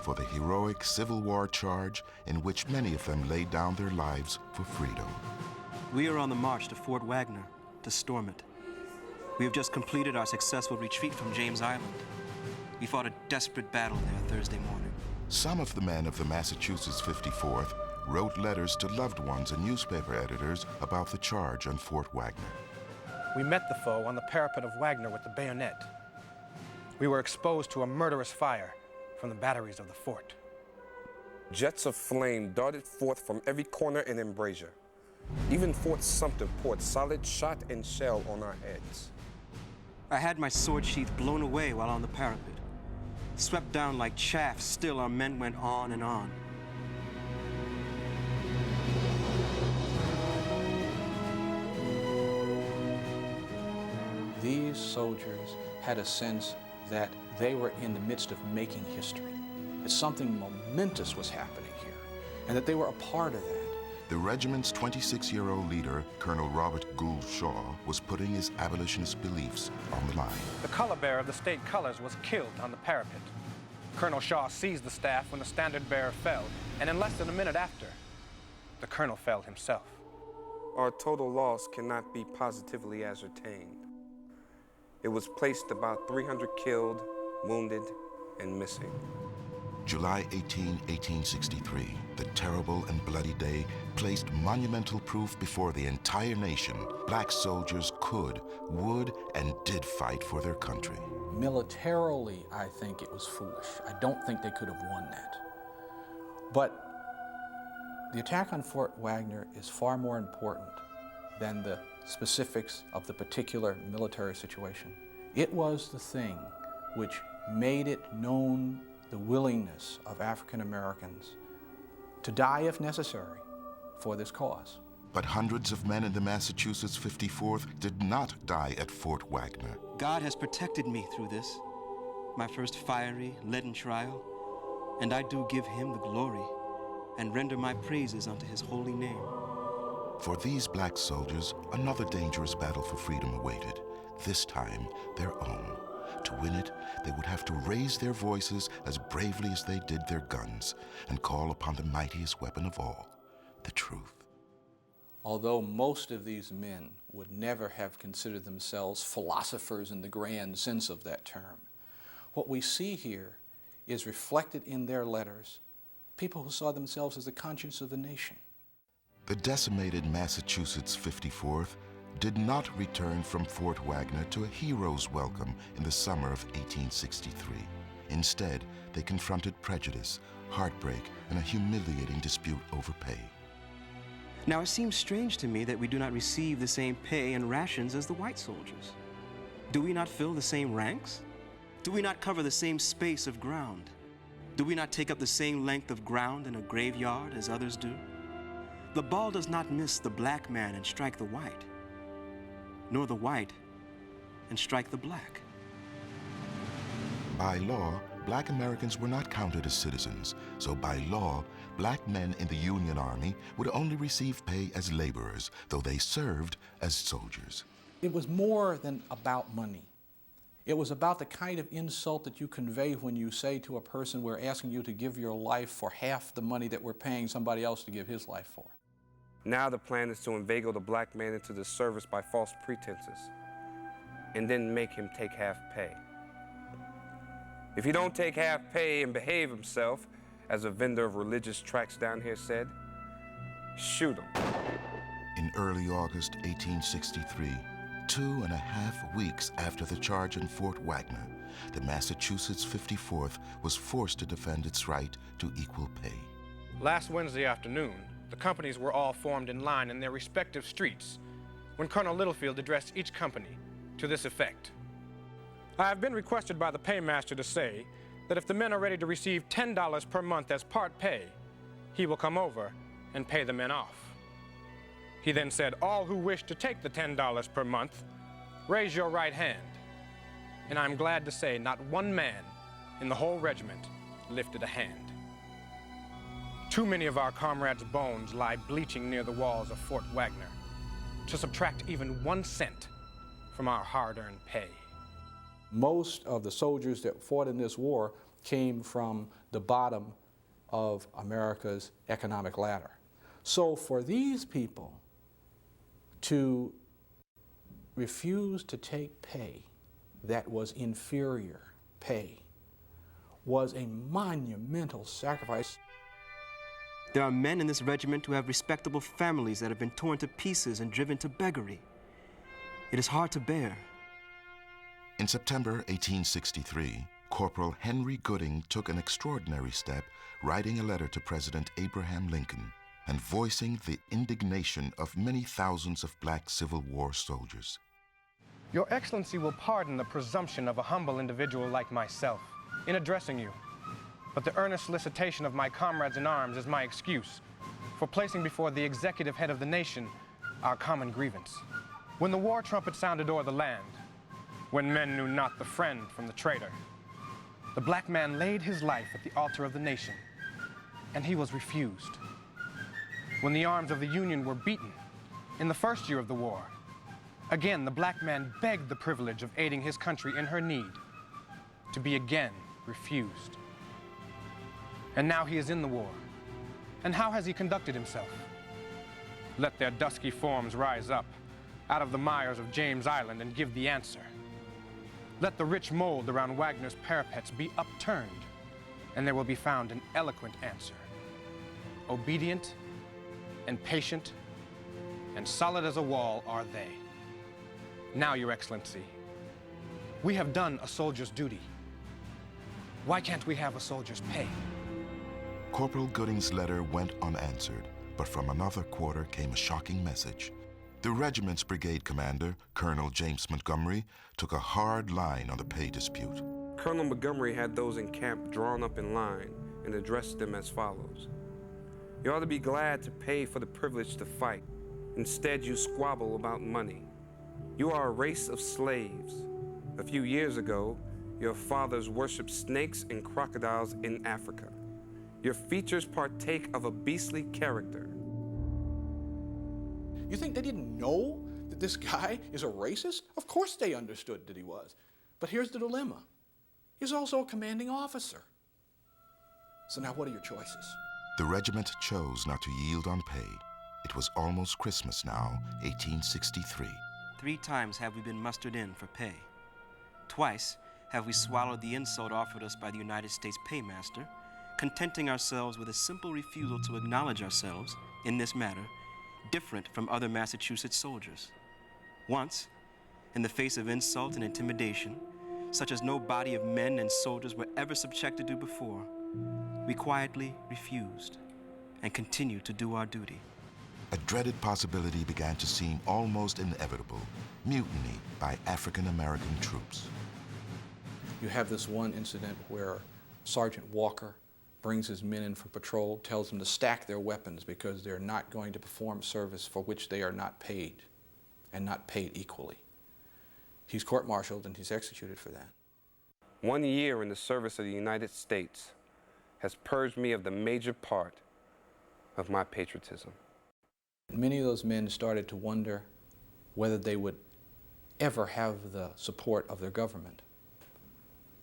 for the heroic Civil War charge in which many of them laid down their lives for freedom. We are on the march to Fort Wagner to storm it. We have just completed our successful retreat from James Island. We fought a desperate battle there Thursday morning. Some of the men of the Massachusetts 54th wrote letters to loved ones and newspaper editors about the charge on Fort Wagner. We met the foe on the parapet of Wagner with the bayonet. We were exposed to a murderous fire from the batteries of the fort. Jets of flame darted forth from every corner and embrasure. Even Fort Sumter poured solid shot and shell on our heads. I had my sword sheath blown away while on the parapet. Swept down like chaff, still our men went on and on. These soldiers had a sense that they were in the midst of making history, that something momentous was happening here, and that they were a part of that. The regiment's 26-year-old leader, Colonel Robert Gould Shaw, was putting his abolitionist beliefs on the line. The color bearer of the state colors was killed on the parapet. Colonel Shaw seized the staff when the standard bearer fell, and in less than a minute after, the colonel fell himself. Our total loss cannot be positively ascertained. It was placed about 300 killed, wounded, and missing. July 18, 1863, the terrible and bloody day placed monumental proof before the entire nation. Black soldiers could, would, and did fight for their country. Militarily, I think it was foolish. I don't think they could have won that. But the attack on Fort Wagner is far more important than the specifics of the particular military situation. It was the thing which made it known the willingness of African Americans to die if necessary for this cause. But hundreds of men in the Massachusetts 54th did not die at Fort Wagner. God has protected me through this, my first fiery, leaden trial, and I do give him the glory and render my praises unto his holy name. For these black soldiers, another dangerous battle for freedom awaited, this time their own. To win it, they would have to raise their voices as bravely as they did their guns and call upon the mightiest weapon of all, the truth. Although most of these men would never have considered themselves philosophers in the grand sense of that term, what we see here is reflected in their letters, people who saw themselves as the conscience of the nation. The decimated Massachusetts 54th did not return from Fort Wagner to a hero's welcome in the summer of 1863. Instead, they confronted prejudice, heartbreak, and a humiliating dispute over pay. Now, it seems strange to me that we do not receive the same pay and rations as the white soldiers. Do we not fill the same ranks? Do we not cover the same space of ground? Do we not take up the same length of ground in a graveyard as others do? The ball does not miss the black man and strike the white, nor the white and strike the black. By law, black Americans were not counted as citizens, so by law, black men in the Union Army would only receive pay as laborers, though they served as soldiers. It was more than about money. It was about the kind of insult that you convey when you say to a person, we're asking you to give your life for half the money that we're paying somebody else to give his life for. Now the plan is to inveigle the black man into the service by false pretenses, and then make him take half pay. If he don't take half pay and behave himself, as a vendor of religious tracts down here said, shoot him. In early August 1863, 2.5 weeks after the charge in Fort Wagner, the Massachusetts 54th was forced to defend its right to equal pay. Last Wednesday afternoon, the companies were all formed in line in their respective streets when Colonel Littlefield addressed each company to this effect. I have been requested by the paymaster to say that if the men are ready to receive $10 per month as part pay, he will come over and pay the men off. He then said, all who wish to take the $10 per month, raise your right hand. And I'm glad to say not one man in the whole regiment lifted a hand. Too many of our comrades' bones lie bleaching near the walls of Fort Wagner to subtract even 1 cent from our hard-earned pay. Most of the soldiers that fought in this war came from the bottom of America's economic ladder. So for these people to refuse to take pay that was inferior pay was a monumental sacrifice. There are men in this regiment who have respectable families that have been torn to pieces and driven to beggary. It is hard to bear. In September 1863, Corporal Henry Gooding took an extraordinary step, writing a letter to President Abraham Lincoln and voicing the indignation of many thousands of black Civil War soldiers. Your Excellency will pardon the presumption of a humble individual like myself in addressing you, but the earnest solicitation of my comrades in arms is my excuse for placing before the executive head of the nation our common grievance. When the war trumpet sounded o'er the land, when men knew not the friend from the traitor, the black man laid his life at the altar of the nation, and he was refused. When the arms of the Union were beaten in the first year of the war, again the black man begged the privilege of aiding his country in her need, to be again refused. And now he is in the war. And how has he conducted himself? Let their dusky forms rise up out of the mires of James Island and give the answer. Let the rich mold around Wagner's parapets be upturned, and there will be found an eloquent answer. Obedient and patient and solid as a wall are they. Now, Your Excellency, we have done a soldier's duty. Why can't we have a soldier's pay? Corporal Gooding's letter went unanswered, but from another quarter came a shocking message. The regiment's brigade commander, Colonel James Montgomery, took a hard line on the pay dispute. Colonel Montgomery had those in camp drawn up in line and addressed them as follows. You ought to be glad to pay for the privilege to fight. Instead, you squabble about money. You are a race of slaves. A few years ago, your fathers worshipped snakes and crocodiles in Africa. Your features partake of a beastly character. You think they didn't know that this guy is a racist? Of course they understood that he was. But here's the dilemma. He's also a commanding officer. So now what are your choices? The regiment chose not to yield on pay. It was almost Christmas now, 1863. 3 times have we been mustered in for pay. Twice have we swallowed the insult offered us by the United States paymaster, contenting ourselves with a simple refusal to acknowledge ourselves, in this matter, different from other Massachusetts soldiers. Once, in the face of insult and intimidation, such as no body of men and soldiers were ever subjected to before, we quietly refused and continued to do our duty. A dreaded possibility began to seem almost inevitable: mutiny by African American troops. You have this one incident where Sergeant Walker brings his men in for patrol, tells them to stack their weapons because they're not going to perform service for which they are not paid, and not paid equally. He's court-martialed and he's executed for that. 1 year in the service of the United States has purged me of the major part of my patriotism. Many of those men started to wonder whether they would ever have the support of their government.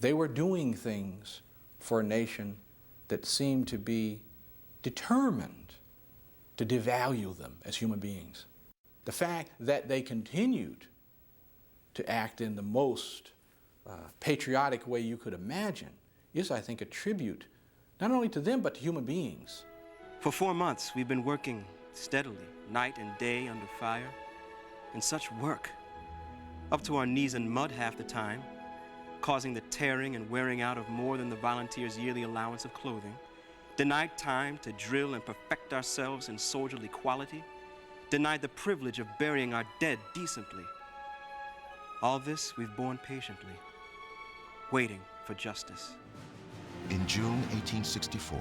They were doing things for a nation that seemed to be determined to devalue them as human beings. The fact that they continued to act in the most patriotic way you could imagine is, I think, a tribute not only to them but to human beings. For 4 months, we've been working steadily, night and day under fire, in such work, up to our knees in mud half the time, causing the tearing and wearing out of more than the volunteers' yearly allowance of clothing, denied time to drill and perfect ourselves in soldierly quality, denied the privilege of burying our dead decently. All this we've borne patiently, waiting for justice. In June 1864,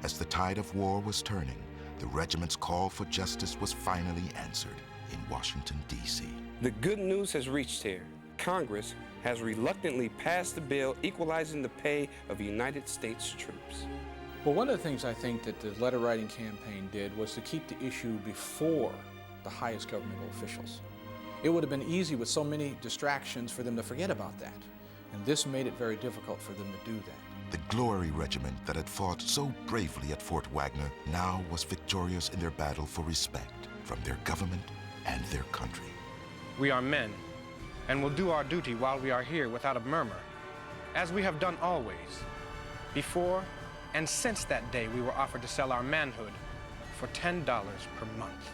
as the tide of war was turning, the regiment's call for justice was finally answered in Washington, D.C. The good news has reached here. Congress has reluctantly passed the bill equalizing the pay of United States troops. Well, one of the things I think that the letter writing campaign did was to keep the issue before the highest governmental officials. It would have been easy with so many distractions for them to forget about that. And this made it very difficult for them to do that. The Glory Regiment that had fought so bravely at Fort Wagner now was victorious in their battle for respect from their government and their country. We are men, and will do our duty while we are here without a murmur, as we have done always. Before and since that day, we were offered to sell our manhood for $10 per month.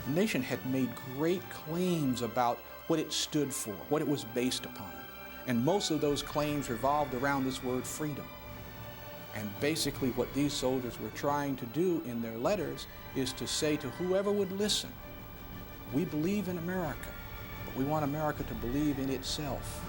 The nation had made great claims about what it stood for, what it was based upon. And most of those claims revolved around this word freedom. And basically what these soldiers were trying to do in their letters is to say to whoever would listen, we believe in America, but we want America to believe in itself.